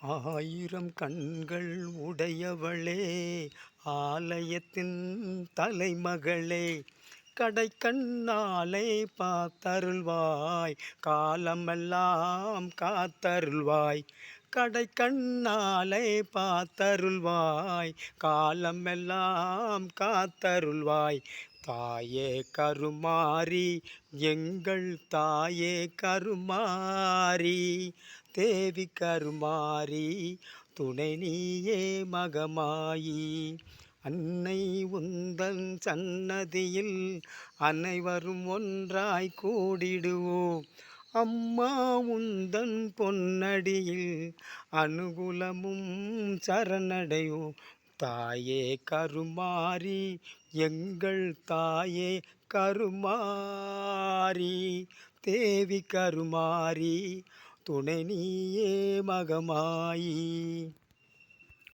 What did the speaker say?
ஆயிரம் கண்கள் உடையவளே, ஆலயத்தின் தலைமகளே, கடைக்கண்ணாலே பார்த்தருள்வாய், காலமெல்லாம் காத்தருள்வாய். கடைக்கண்ணாலே பார்த்தருள்வாய், காலமெல்லாம் காத்தருள்வாய். தாயே கருமாரி, எங்கள் தாயே கருமாரி, தேவி கருமாரி, துணை நீயே மகமாயி. அன்னை உந்தன் சன்னதியில் அனைவரும் ஒன்றாய் கூடிடுவோம். அம்மா உந்தன் பொன்னடியில் அனுகுலமும் சரணடையோம். தாயே கருமாரி, எங்கள் தாயே கருமாரி, தேவி கருமாரி, துணை நீயே மகமாயி.